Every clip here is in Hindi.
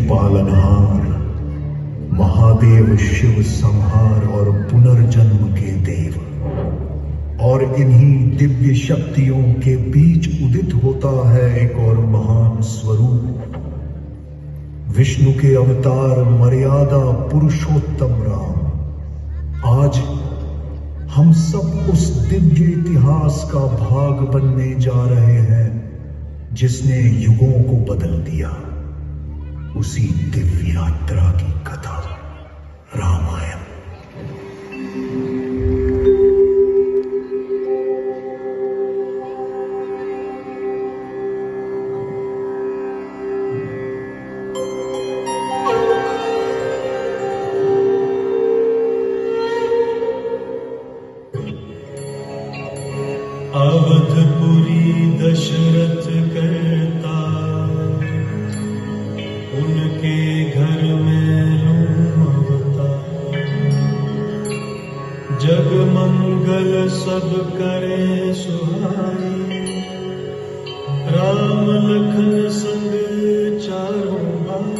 पालनहार, महादेव शिव संहार और पुनर्जन्म के देव। और इन्हीं दिव्य शक्तियों के बीच उदित होता है एक और महान स्वरूप, विष्णु के अवतार मर्यादा पुरुषोत्तम राम। आज हम सब उस दिव्य इतिहास का भाग बनने जा रहे हैं जिसने युगों को बदल दिया। उसी दिव्य यात्रा की कथा रामायण। अवधपुरी दशरथ करता, उनके घर में लूमवता। जग मंगल सब करे सुहाई, राम लखन संग चारों भाई।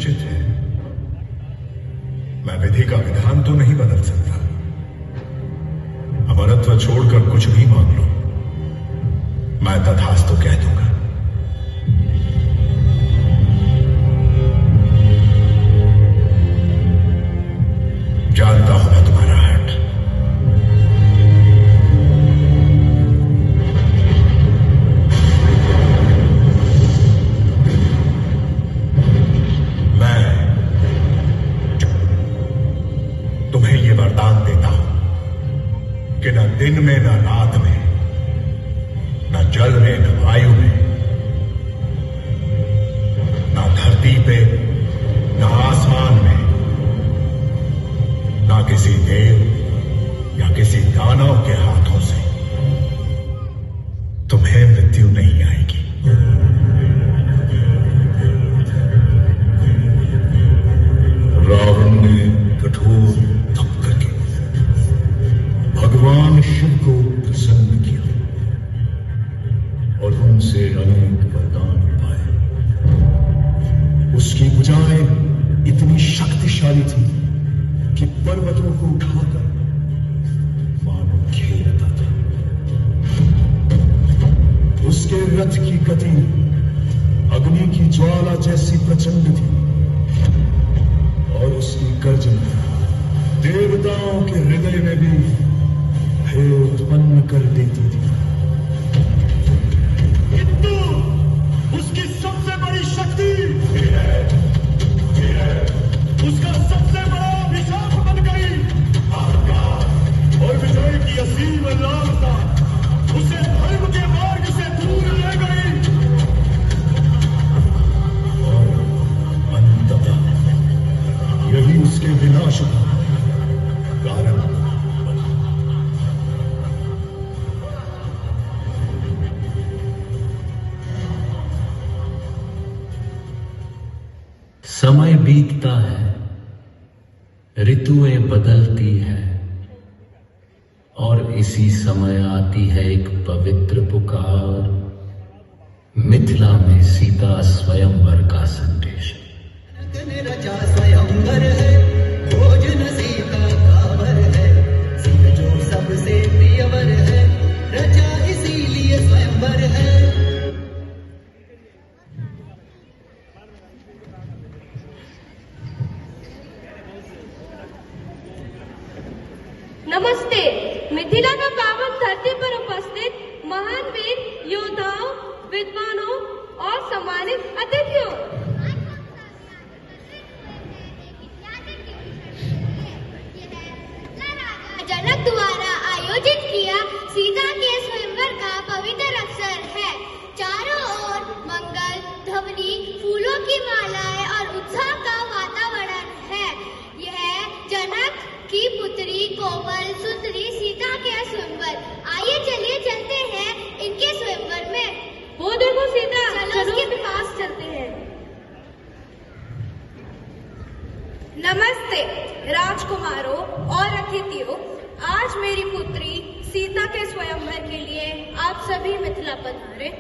निश्चित है। मैं विधि का विधान तो नहीं बदल सकता। अमरत्व छोड़कर कुछ भी मांग लो, मैं तथास्तु कह दूंगा। जानता हूं मैं तुम्हारा हट। मैं तुम्हें यह वरदान देता हूं कि न दिन में न रात में, न जल में न वायु में, न धरती पे न आसमान में, ना किसी देव या किसी दानव के हाथों से तुम्हें मृत्यु नहीं आएगी। रावण ने कठोर तप करके भगवान शिव को प्रसन्न किया और उनसे अनेक वरदान पाए। उसकी भुजाएं इतनी शक्तिशाली थी कि पर्वतों को उठाकर मानो खेलता था। उसके रथ की गति अग्नि की ज्वाला जैसी प्रचंड थी और उसकी गर्जन देवताओं के हृदय में भी भय उत्पन्न कर देती थी। किंतु उसकी सबसे बड़ी शक्ति उसका सबसे बड़ा अभिशाप बन गई और विजय की असीम लालसा उसे धर्म के मार्ग से दूर ले गई और अंततः यही उसके विनाश का कारण बना। समय बीतता है, ऋतुएं बदलती है और इसी समय आती है एक पवित्र पुकार। मिथिला में सीता स्वयंवर का संदेश। रचा स्वयंवर है, भोजन सीता कावर है, सीता जो सबसे प्रियवर है, रचा इसीलिए स्वयंवर है। नमस्ते। मिथिला का पावन धरती पर उपस्थित महान वीर योद्धाओं, विद्वानों और सम्मानित अतिथियों, जनक द्वारा आयोजित किया सीता के स्वयंवर का पवित्र अवसर है। चारों ओर मंगल ध्वनि, फूलों की मालाएं और उत्साह का वातावरण है। यह जनक की पुत्री कोमल सुंदरी सीता के स्वयंवर। आइए चलिए चलते हैं इनके स्वयंवर में। वो देखो सीता, चलो उसके पास चलते हैं। नमस्ते राजकुमारों और अतिथियों, आज मेरी पुत्री सीता के स्वयंवर के लिए आप सभी मिथिला पधारे।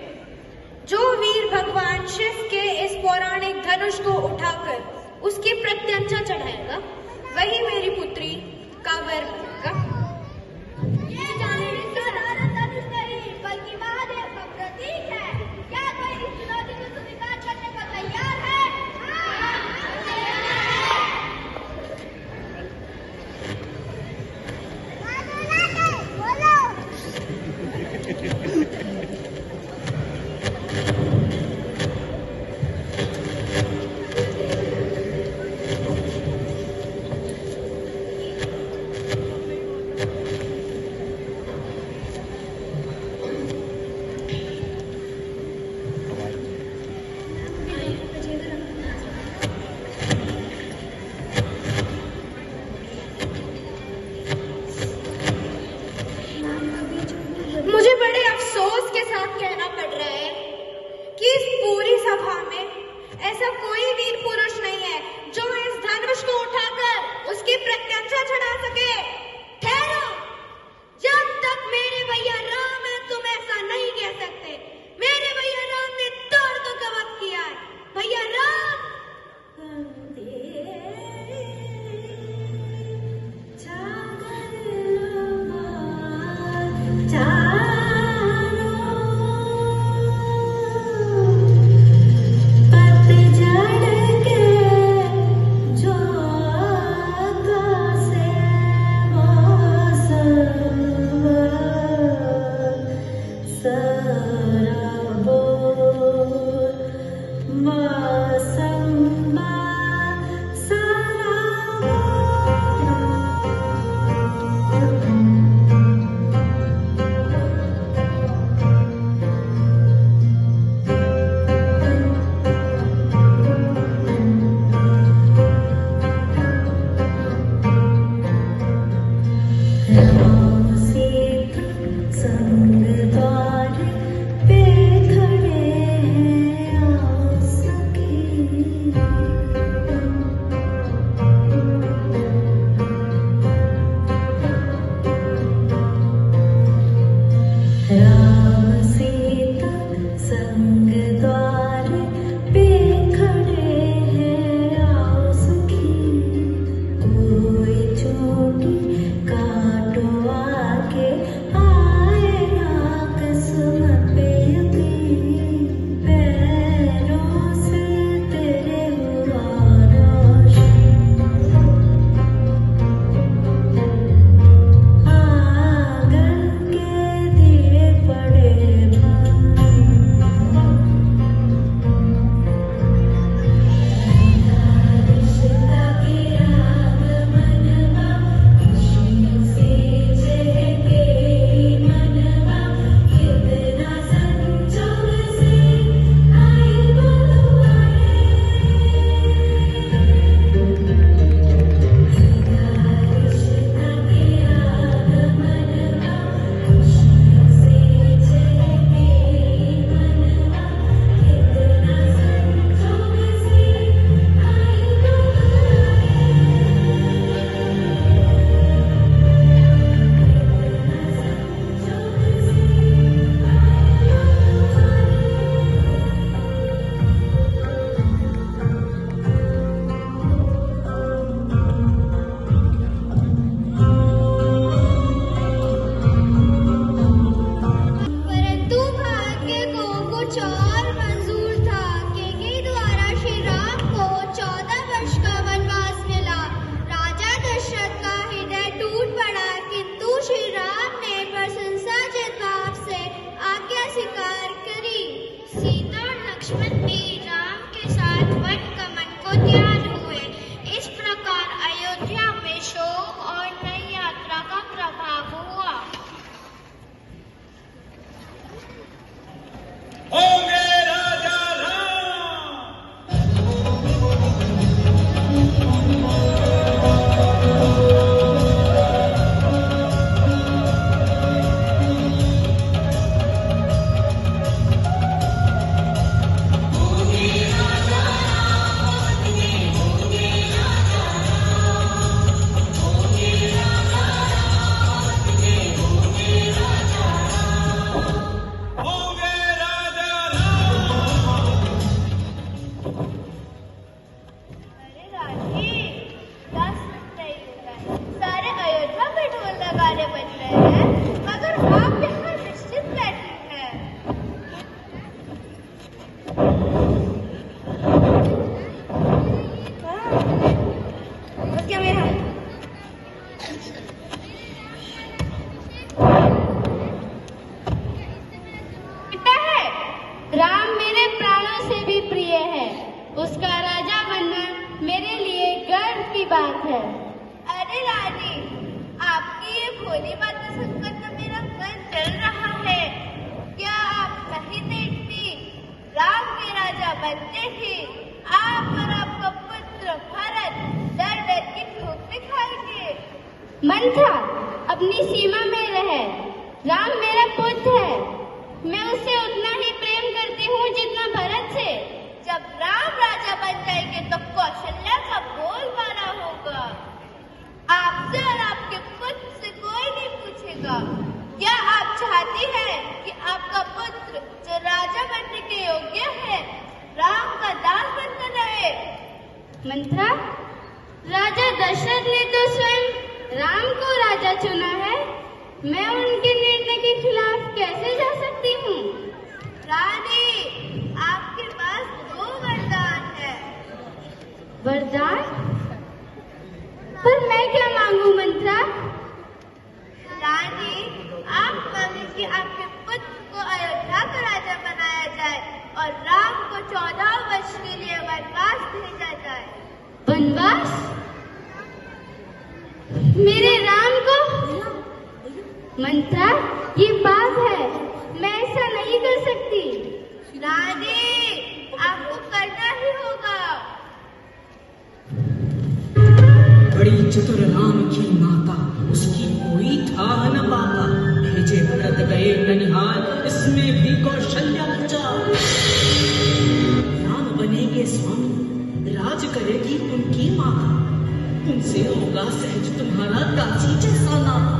जो वीर भगवान शिव के इस पौराणिक धनुष को उठाकर उसकी प्रत्यंचा चढ़ाएगा, वही मेरी पुत्री का वर बनेगा। ये साधारण धनुष नहीं, बल्कि महादेव का प्रतीक है। क्या कोई इस चुनौती को स्वीकार करने को तैयार है? की बात है। अरे रानी, आपकी ये भोली बातें सुनकर तो मेरा मन जल रहा है। क्या आप नहीं देखती, राम के राजा बनते ही आप और आपका पुत्र भरत डर डर के ठोकरें खाएंगे। मंत्रा, अपनी सीमा में रहे। राम मेरा पुत्र है, मैं उससे उतना ही प्रेम करती हूँ जितना भरत से। जब राम राजा बन जाएंगे तो कौशल्या का बोलबाला होगा। आपसे और आपके पुत्र से कोई नहीं पूछेगा। क्या आप चाहती हैं कि आपका पुत्र जो राजा बनने के योग्य है राम का दास बनकर रहे? मंत्रा, राजा दशरथ ने तो स्वयं राम को राजा चुना है। मैं उनके निर्णय के खिलाफ कैसे जा सकती हूँ? रानी, आपके पास 2 वरदान है। वरदान? पर मैं क्या मांगू मंत्रा? रानी, आप मांगे कि आपके पुत्र को अयोध्या का राजा बनाया जाए और राम को 14 वर्ष के लिए वनवास भेजा जाए। वनवास? मेरे राम को? मंत्रा, ये पाप है, मैं ऐसा नहीं कर सकती। रानी, आपको करना ही होगा। बड़ी चतुर राम की माता, उसकी कोई था न पाता। भेजे भरत गए ननिहाल, इसमें भी कौशल्या बचा। राम बनेगे स्वामी, राज करेगी उनकी माता। उनसे होगा सहज तुम्हारा दासी जैसा नाम।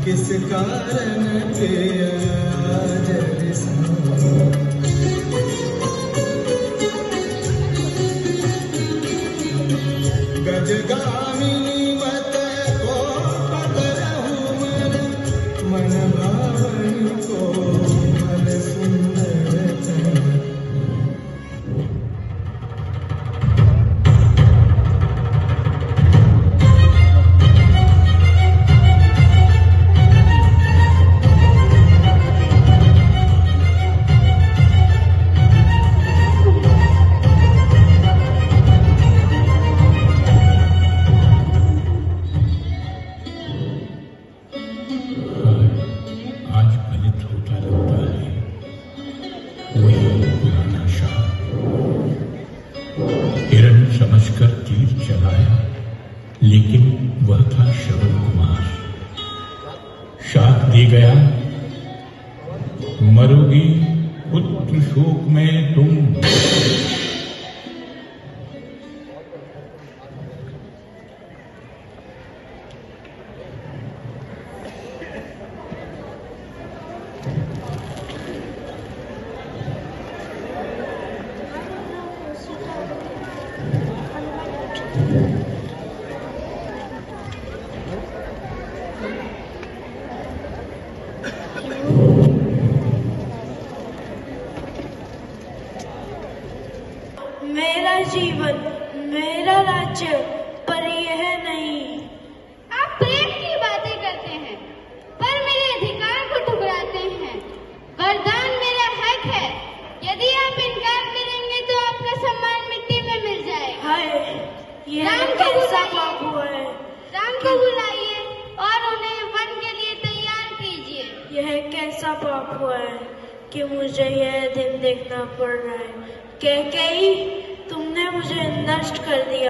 किस कारण किया गजगामिनी मत को पकड़हु मन भावन को मन सुंदर। समझकर तीर चलाया, लेकिन वह था श्रवण कुमार। शाप दे गया, मरोगी पुत्र शोक में तुम। मेरा जीवन, मेरा राज्य, पर यह नहीं। आप प्रेम की बातें करते हैं, पर मेरे अधिकार को ठुकराते हैं। वरदान मेरा हक है, यदि आप इनकार करेंगे तो आपका सम्मान मिट्टी में मिल जाएगा। हाय, यह कैसा पाप हुआ है? राम को बुलाइए और उन्हें वन के लिए तैयार कीजिए। यह कैसा पाप हुआ है कि मुझे यह दिन देखना पड़ रहा है? कैकेयी, तुमने मुझे नष्ट कर दिया।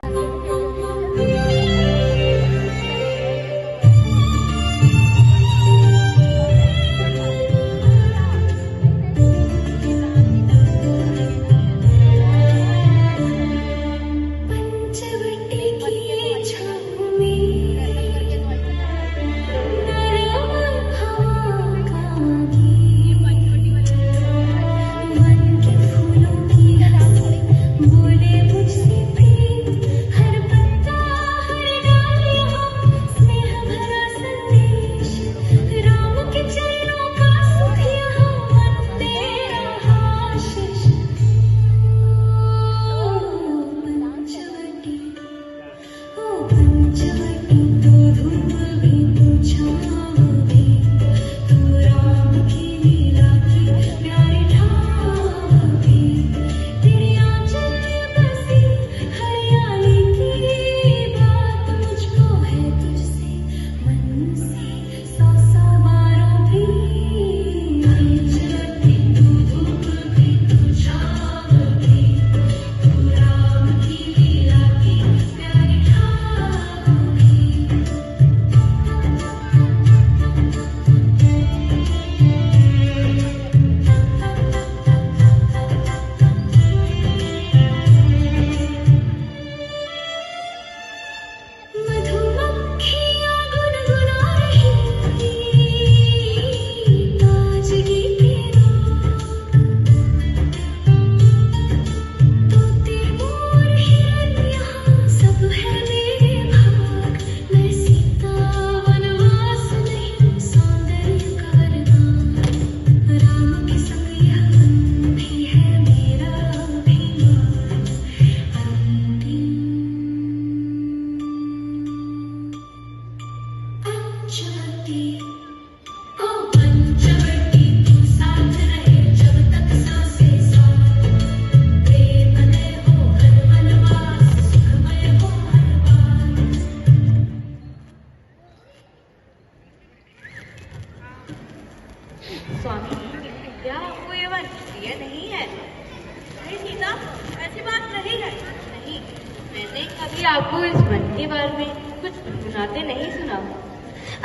आपको इस मन के बारे में कुछ गुनगुनाते नहीं सुना?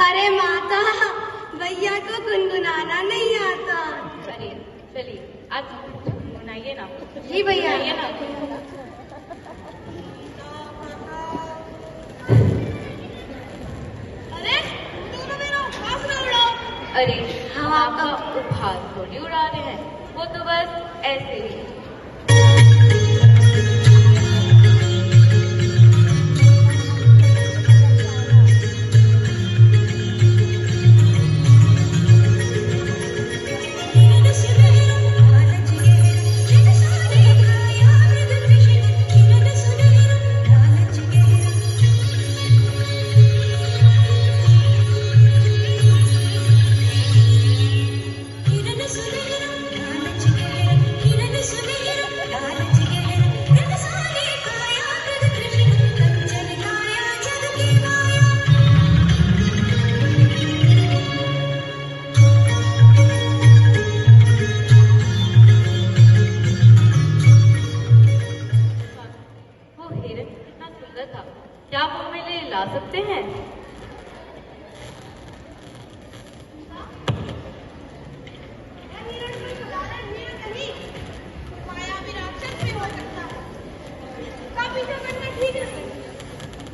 अरे माता, भैया को गुनगुनाना नहीं आता। अरे चलिए आज गुनगुनाइए ना। जी भैया। गुनगुनाइए ना। अरे तुम मेरा उपहास न उड़ाओ। अरे हम आपका उपहास थोड़ी उड़ा रहे हैं, वो तो बस ऐसे ही। क्या आप वो मेरे लिए ला सकते हैं?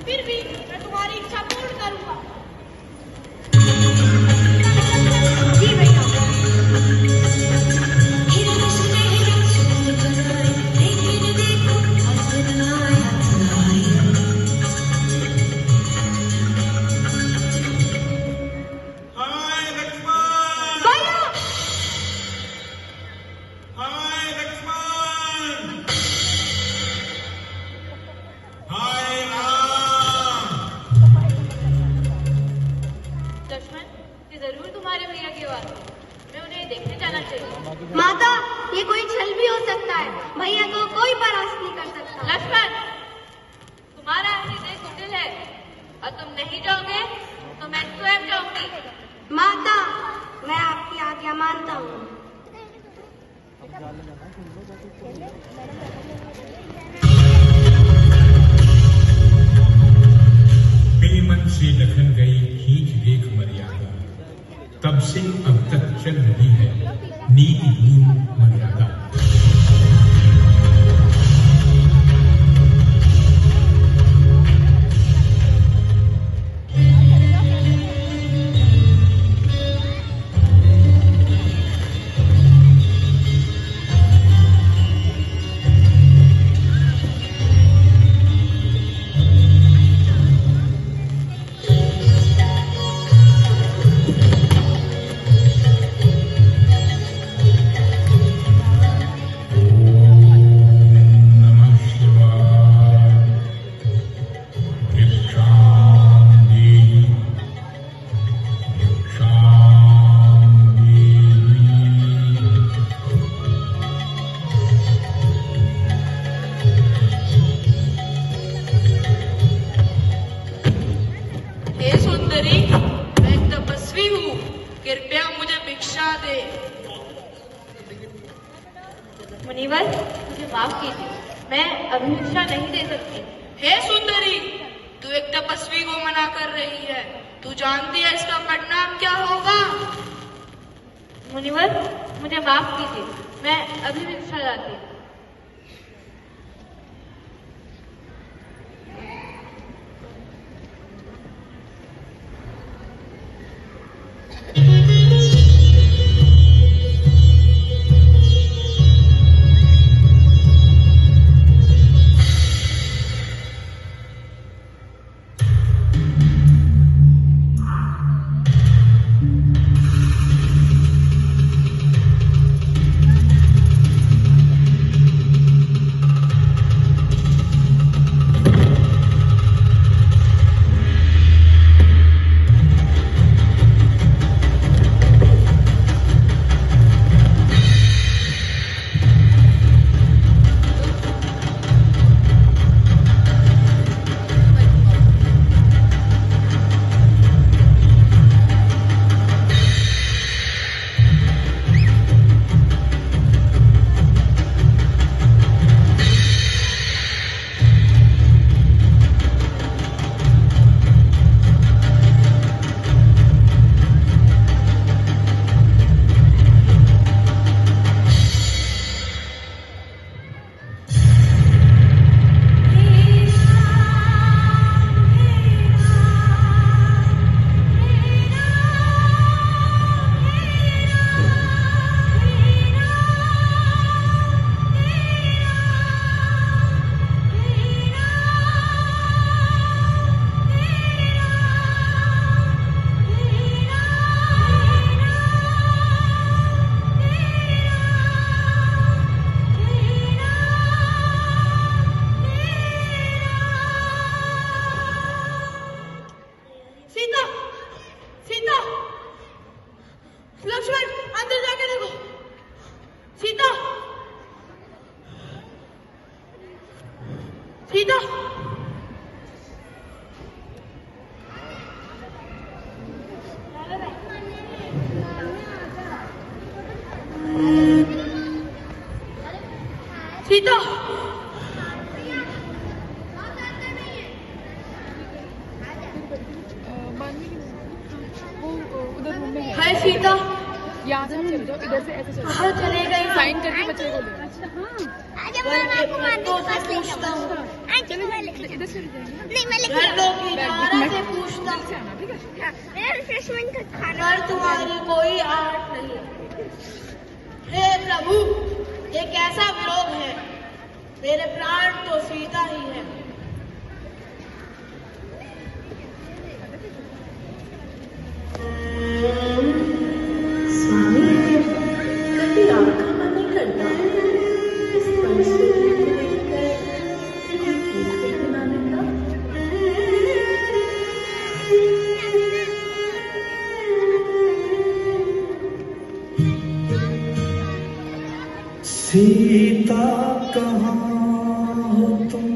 फिर भी मैं तुम्हारी इच्छा पूर्ण करूंगा। जी भैया। माता, ये कोई छल भी हो सकता है। भैया को कोई परास्त नहीं कर सकता। लक्ष्मण, तुम्हारा हृदय कुटिल है और तुम नहीं जाओगे तो मैं स्वयं जाऊंगी। माता, मैं आपकी आज्ञा मानता हूँ। बेमन से लखन गई खींच देख मर्यादा, तब से अब तक चल रही है नीतिहीन मर्यादा। मुनिवर, मुझे माफ कीजिए, मैं अभिभिक्षा नहीं दे सकती। हे सुंदरी, तू एक तपस्वी को मना कर रही है। तू जानती है इसका परिणाम क्या होगा? मुनिवर, मुझे माफ कीजिए, मैं अभिभिक्षा लाती हूँ। सीता, सीता, हाय सीता, यहाँ से चले जाओ, इधर से ऐसे चलो, कहाँ चले गई? साइन करके बच्चे को ले। पूछता हूँ, चले जाइए, इधर से घरों की धारा से पूछता हूँ, पर तुम्हारी कोई आट नहीं। हे प्रभु, ये कैसा विरोध है? मेरे प्राण तो सीता ही है। स्वामी, कभी आपका मन नहीं करता इस परिस्थिति को लेकर गीत बनाने का? सीता कहाँ हो तुम,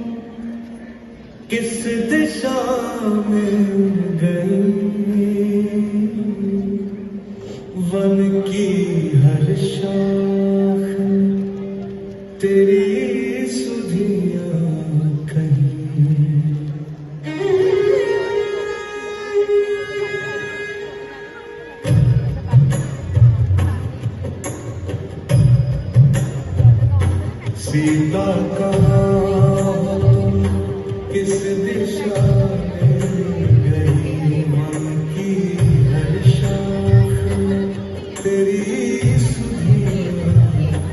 किस दिशा में गई? वन की हर शाख तेरी सुधियां कहीं। सीता कहाँ हो तुम, किस दिशा में गई? मन की हर शाख तेरी सुधियां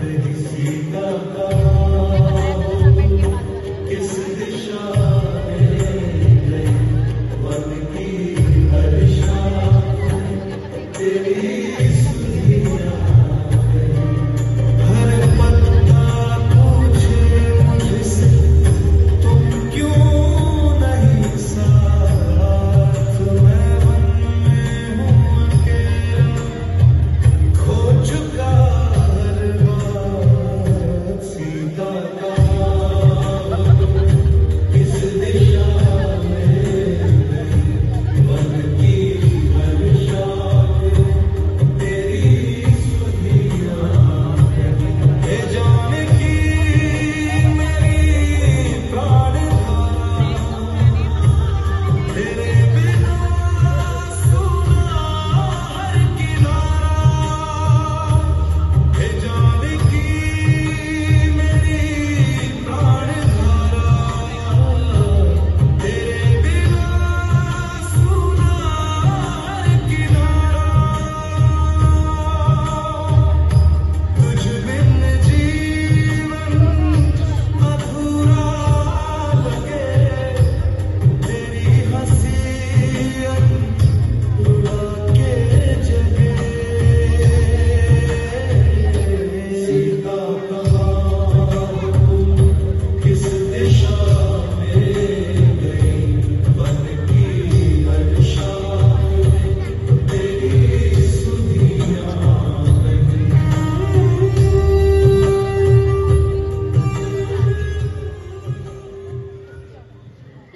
तेरी। सीता कहाँ हो तुम, किस दिशा में गई? मन की हर शाख तेरी सुधियां तेरी। हर पत्ता पूछे मुझसे, तुम क्यों नहीं साथ? मैं वन में हूँ अकेला, खो चुका हर बात। सीता कहाँ हो तुम, किस दिशा में गई? वन की हर शाख तेरी सुधियां कहीं। हे जानकी मेरी प्राणधारा, तेरे बिना सुना हर किनारा। हे जानकी मेरी प्राणधारा, तेरे बिना सुना हर किनारा। तुझ बिन जीवन अधूरा लगे, तेरी हंसी रुला के जगे। सीता कहाँ हो तुम, किस दिशा में गई? वन की हर शाख तेरी सुधियां कहीं।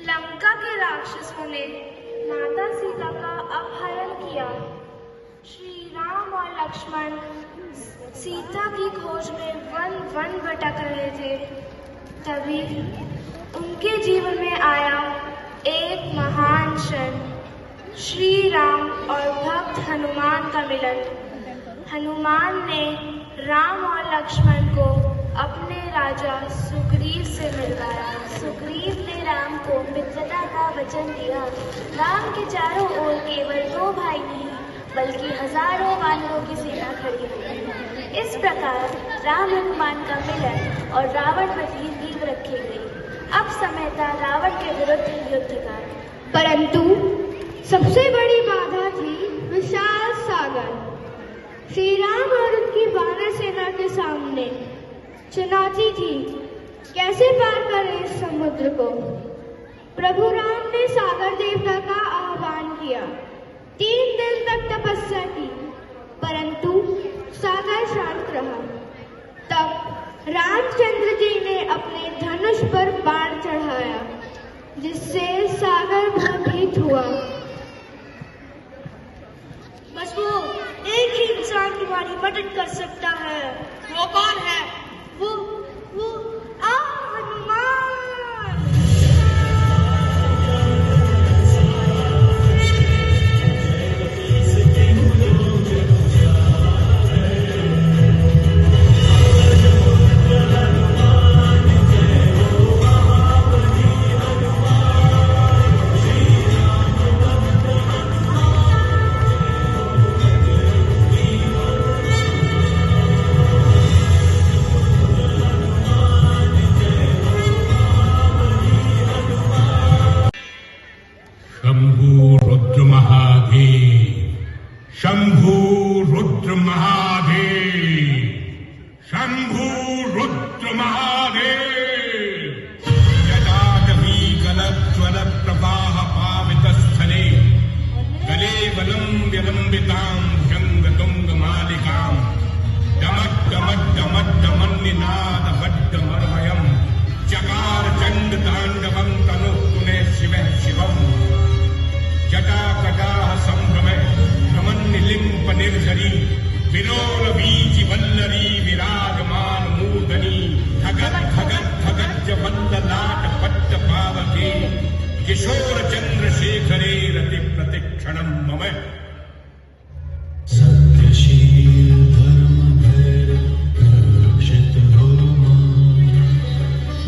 लंका के राक्षसों ने माता सीता का अपहरण किया। श्री राम और लक्ष्मण सीता की खोज में वन वन भटक रहे थे। तभी उनके जीवन में आया एक महान क्षण, श्री राम और भक्त हनुमान का मिलन। हनुमान ने राम और लक्ष्मण को अपने राजा सुग्रीव से मिलवाया। सुग्रीव ने राम को मित्रता का वचन दिया। राम के चारों ओर केवल 2 भाई नहीं, बल्कि हजारों वानरों की सेना खड़ी हुई। इस प्रकार राम हनुमान का मिलन और रावण वध की नींव रखी गई। अब समय था रावण के विरुद्ध युद्ध का। परंतु सबसे बड़ी बाधा थी विशाल सागर। श्री राम और उनकी वानर सेना के सामने चुनौती थी, कैसे पार करें इस समुद्र को। प्रभु राम ने सागर देवता का आह्वान किया। 3 दिन तक तपस्या की, परंतु सागर शांत रहा। तब रामचंद्र जी ने अपने धनुष पर बाण चढ़ाया, जिससे सागर भयभीत हुआ। बस वो एक ही इंसान तुम्हारी मदद कर सकता है। वो कौन है? वो हनुमान। शंभू रुद्र महादेव, शंभू रुद्र महादेव। जटाटवी गलज्ज्वल प्रवाह पावितस्थले गले वलम्ब्यलम्बितां जङ्गतुङ्गमालिकां डमड्डमड्डमड्डमन्निनादबड्डमर्मयं चकार चण्डताण्डवं तनुः पुनः शिवः शिवम्। जटाकटाः सम्भ्रमे भ्रमन्निलिम्प निर्झरी विलोल वीचि वल्लरी विराजमान मूर्धनि धगत् धगत् धगज्ज वल्ललाट पट्ट पावके किशोर चन्द्रशेखरे रति प्रतिक्षणं मम। सत्यशील धर्म भैरव रक्षित हो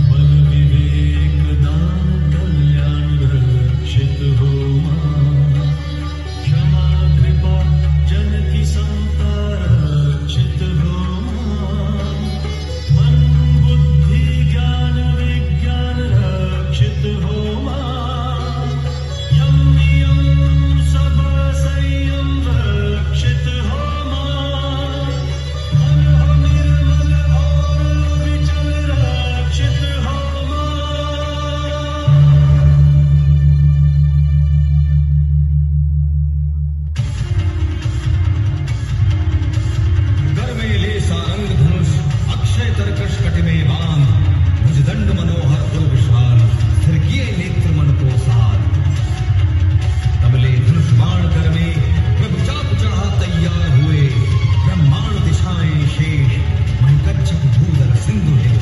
बल विवेक दान कल्याण रक्षित हो। क्षमा कृपा जन की समता रक्षित हो। मन बुद्धि ज्ञान विज्ञान रक्षित हो। यम नियम सब संयम रक्षित हो। मन हो निर्मल और विचल रक्षित हो। कर में ले सारंग धनुष अक्षय तरकश कटि में बांध भुजदंड मनोहर पुर विशाल फिर किए नेत्र मन को साध। तबले धनुष बाण कर में प्रभु चाप चढ़ा तैयार हुए ब्रह्मांड दिशाएं शेष महिकच्छप भूधर सिंधु है।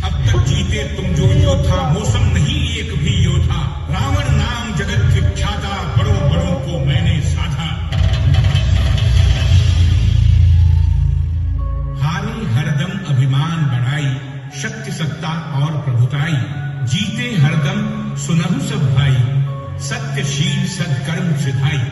अब तक जीते तुम जो योद्धा मौसम नहीं एक भी योद्धा। रावण नाम जगत विख्याता बड़ों बड़ों को मैंने साधा। हारे हरदम अभिमान बढ़ाई शक्ति सत्ता और प्रभुताई। जीते हरदम सुनहु सब भाई सत्यशील सत्कर्म सिधाई।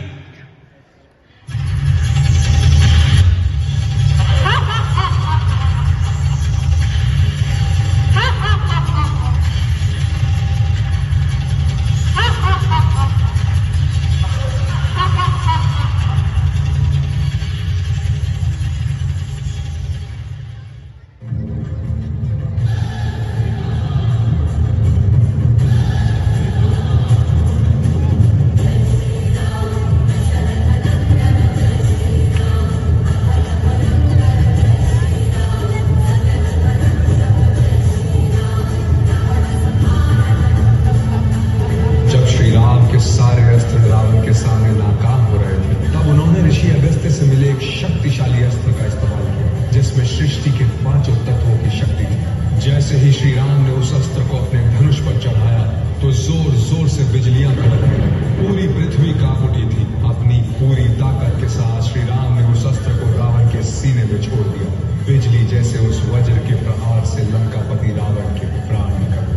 जब श्री राम के सारे अस्त्र रावण के सामने नाकाम हो रहे थे, तब उन्होंने ऋषि अगस्त्य से मिले एक शक्तिशाली अस्त्र का इस्तेमाल किया, जिसमें सृष्टि के 5 तत्वों की शक्ति थी। जैसे ही श्री राम ने उस अस्त्र को अपने धनुष पर चढ़ाया तो जोर जोर से बिजलियां कड़कने लगी। पूरी पृथ्वी कांप उठी थी। अपनी पूरी ताकत के साथ श्री राम ने उस अस्त्र को रावण के सीने में छोड़ दिया। बिजली जैसे उस वज्र के प्रहार से लंकापति रावण के प्राण निकल गए।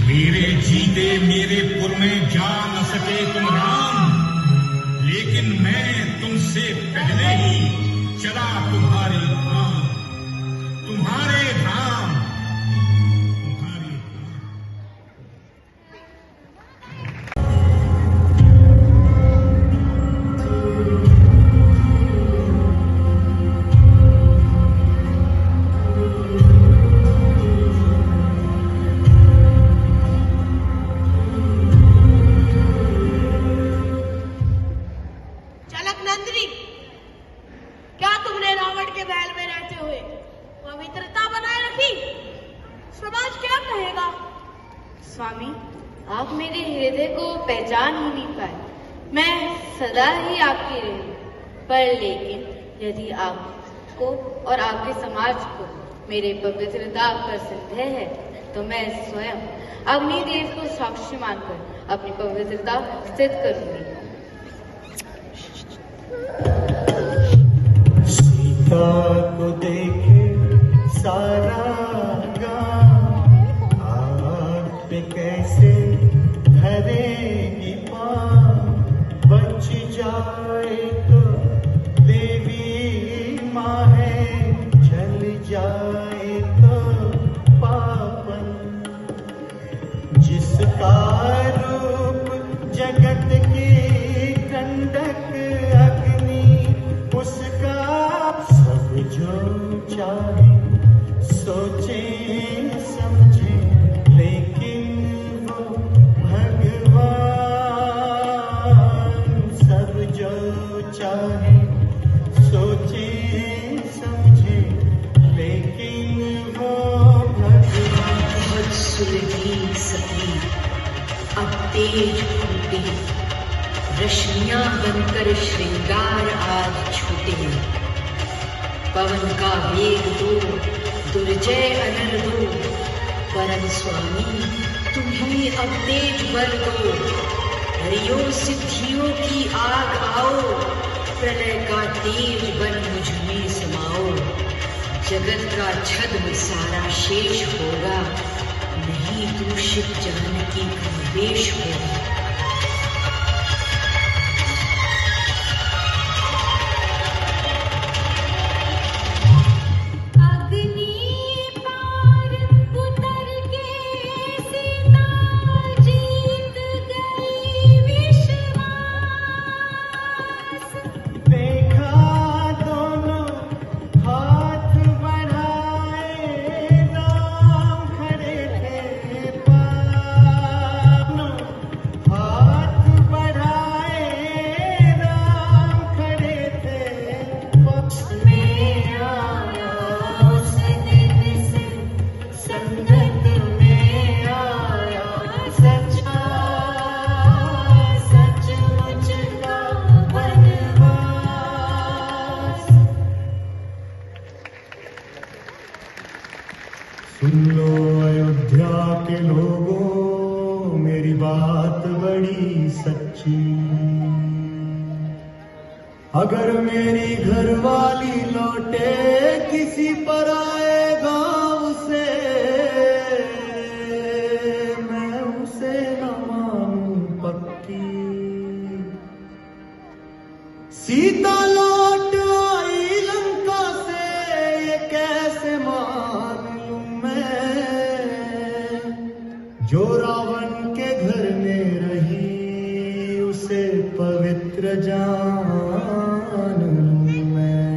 मेरे जीते मेरे पुर में जा न सके तुम राम, लेकिन मैं तुमसे पहले ही चला तुम्हारे धाम, तुम्हारे धाम, तुम्हारे धाम। नहीं, समाज क्या कहेगा? स्वामी, आप मेरे हृदय को पहचान ही नहीं पाए। मैं सदा ही आपकी रही, पर लेकिन यदि आपको और आपके समाज को मेरे पवित्रता पर संदेह है, तो मैं स्वयं अग्निदेव को साक्षी मानकर अपनी पवित्रता सिद्ध करूंगी। सीता को देखे सारा गाँव, आग पे कैसे धरेगी पाँव, बच जाए तो देवी माँ है, जल जाए तो पापन, जिसका रूप जगत की कंडक अग्नि, उसका सब जो चाहे सोचे समझे, लेकिन वो भगवान सब जो चाहे सोचे समझे, लेकिन वो भगवान। बहुत सुलगी सकी अब तेज फूटे, रश्मियां बनकर श्रृंगार आज छूटे, पवन का वेग दो, दुर्जय अनर दो, परम स्वामी तुम्ही अब तेज बर दो, हरियो सिद्धियों की आग आओ, प्रलय का तेज बन मुझ में समाओ, जगत का छद्म सारा शेष होगा, नहीं दूषित जानकी का वेश होगा। सुन लो अयोध्या के लोगों, मेरी बात बड़ी सच्ची, अगर मेरी घरवाली लौटे किसी पराए गांव से, मैं उसे न मानूं पक्की, सीता लौट आई लंका से, ये कैसे मान लूं मैं, जो रावण के घर में रही उसे पवित्र जान लूं मैं।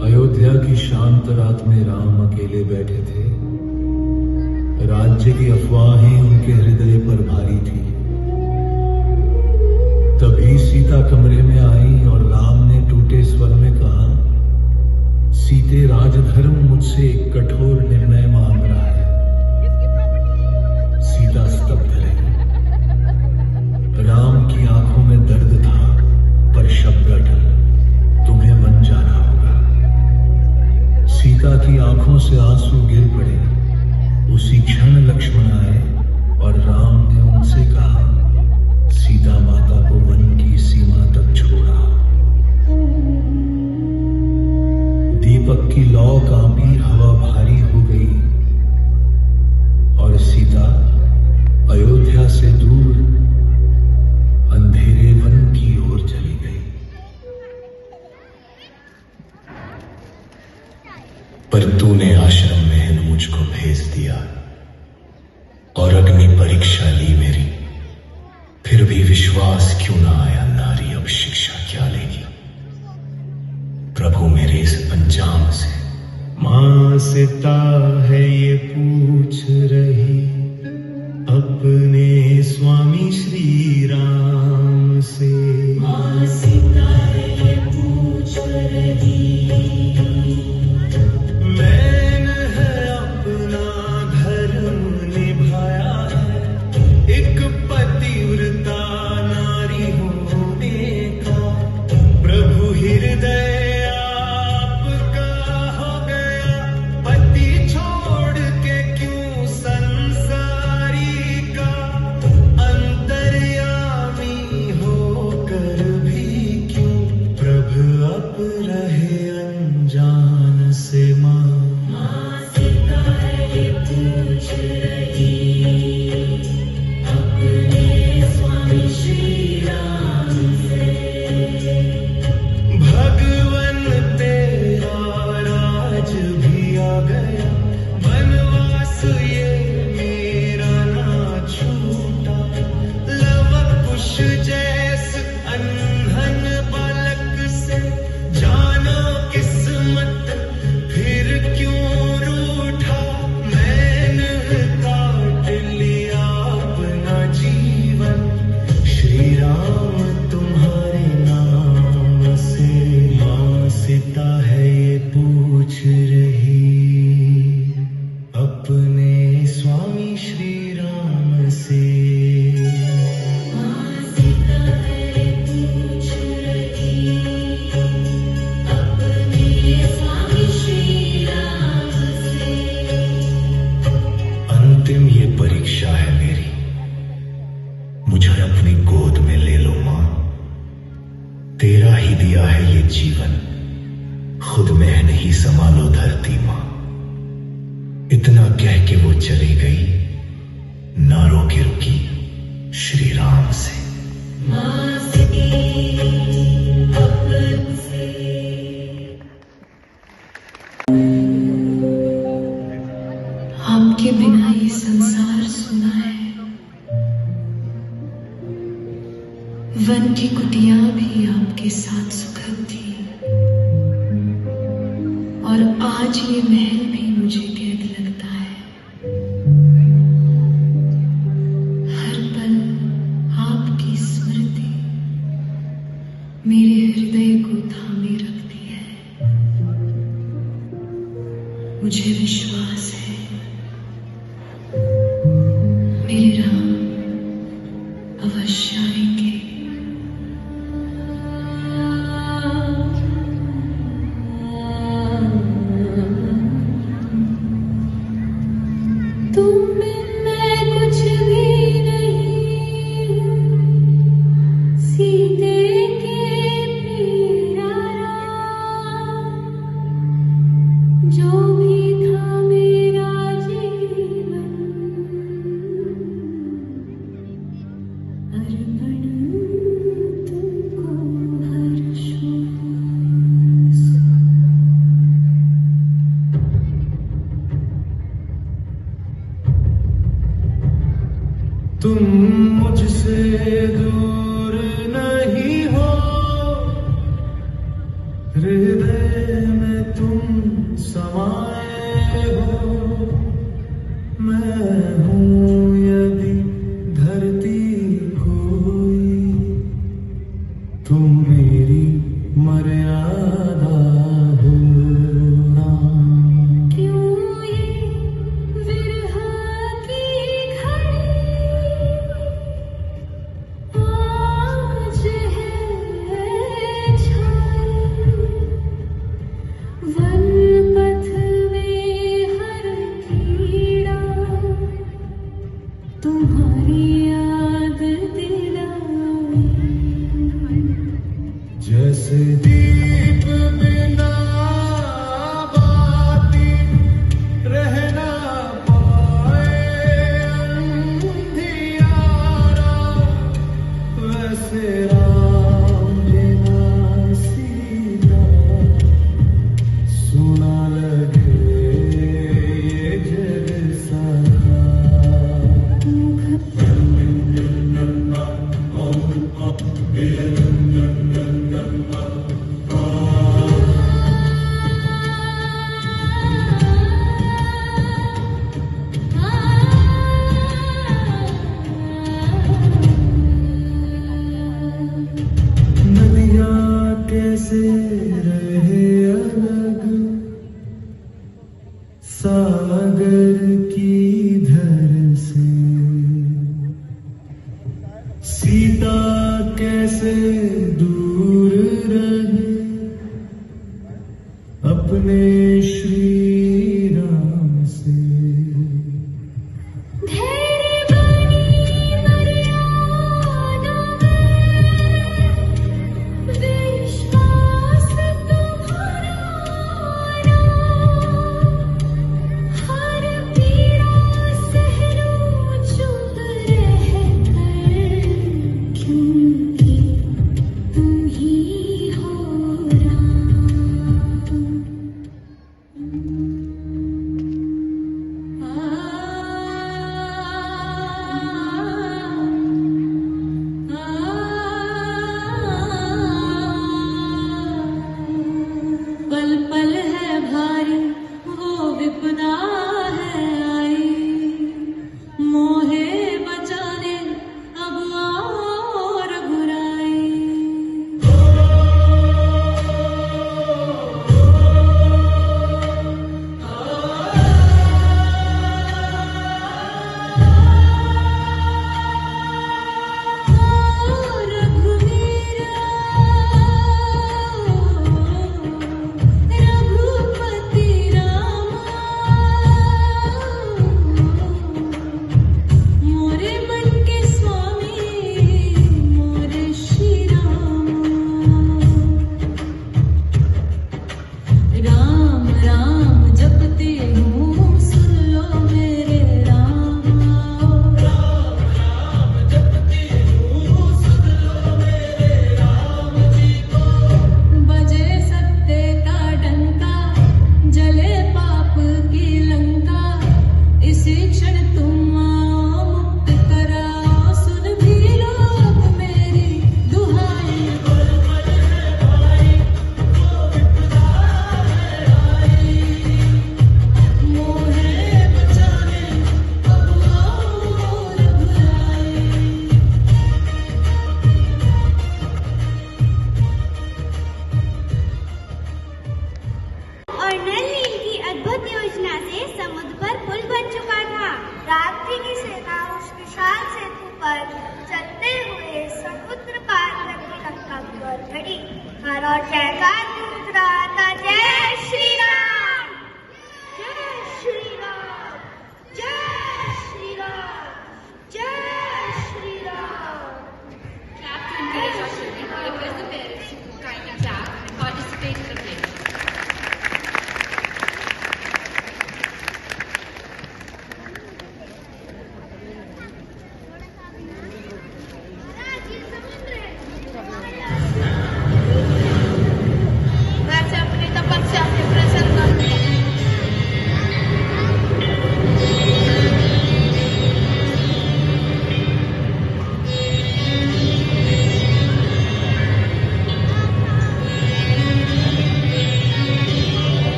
अयोध्या की शांत रात में राम अकेले बैठे थे। राज्य की अफवाहें उनके हृदय पर भारी थी। तभी सीता कमरे में आई और राम ने टूटे स्वर में कहा, सीते, राजधर्म मुझसे एक कठोर निर्णय मांग रहा है। सीता स्तब्ध रही। राम की आंखों में दर्द था, पर शब्द अटल, तुम्हें मन जाना होगा। सीता की आंखों से आंसू गिर पड़े। उसी क्षण लक्ष्मण आए और राम ने उनसे कहा, सीता माता को वन की सीमा तक छोड़ा। दीपक की लौ कांपी, हवा भारी हो गई। अपने स्वामी श्री राम से सीता ये पूछ रही मैंने है अपना धर्म निभाया है, एक पतिव्रता नारी होने का। प्रभु हृदय आपका हो गया, पति छोड़ के क्यों संसारी का। अंतर्यामी होकर भी क्यों प्रभु अब रहे अनजान से। माँ सीता ये पूछ रही अपने स्वामी श्री राम से। भगवन तेरा राज भी आ गया, वनवास ये मेरा ना छूटा। लव कुश जैस अनहन बालक से जानो किस्मत फिर क्यों रूठा। मैंने काट लिया अपना जीवन श्री राम तुम्हारे नाम से। माँ सीता है ये पूछ रही अपने स्वामी श्री राम से। सीता ये पूछ रही अपने स्वामी श्री राम से। अंतिम ये परीक्षा है मेरी, मुझे अपनी गोद में ले लो मां। तेरा ही दिया है ये जीवन, खुद में नहीं संभालो धरती मां। इतना कह के वो चली गई, ना रोके रुकी श्री राम से। आपके बिना ये संसार सुना है, वन की कुटिया भी आपके साथ सुखद थी, और आज ये महल भी मुझे कैद लगता है। हर पल आपकी स्मृति मेरे हृदय को थामे रखती है। मुझे विश्वास है मेरे राम अवश्य आएंगे। तुम मैं कुछ भी नहीं, सीते के प्रिया जो भी था मेरा जीवन, अर्पण तुमको हर्षों। तुम मुझसे दूर नहीं हो, हृदय में तुम समाए हो। मैं हूँ यदि धरती कोई, तुम मेरी मर्यादा हो ना। क्यों ये विरह की घड़ी आज है छाई, वन पथ में हर कीड़ा तुम्हारी याद दिलाए। जैसे दीप बिना बाती रहना पाए अंधियारा, वैसे राम बिना सीता सुना लगे ये जग सारा। से दूर रहे अपने श्री राम से।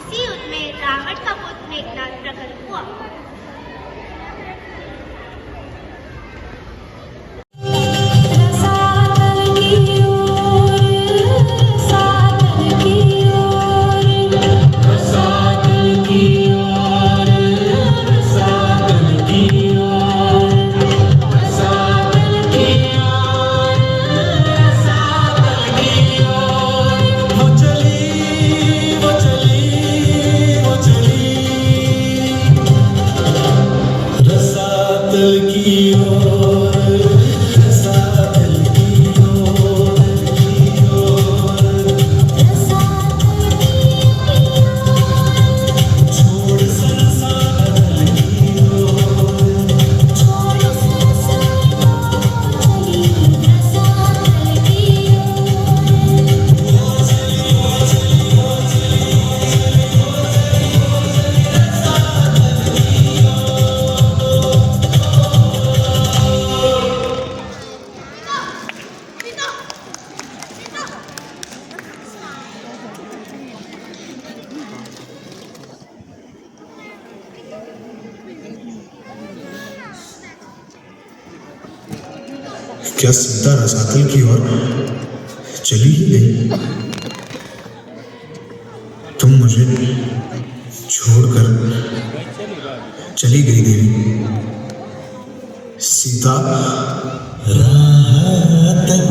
इसी युद्ध में रावण का पुत्र मेघनाद प्रकट हुआ। क्या सीता रसातल की ओर चली ही गई? तुम मुझे छोड़कर चली गई देवी सीता। राह तक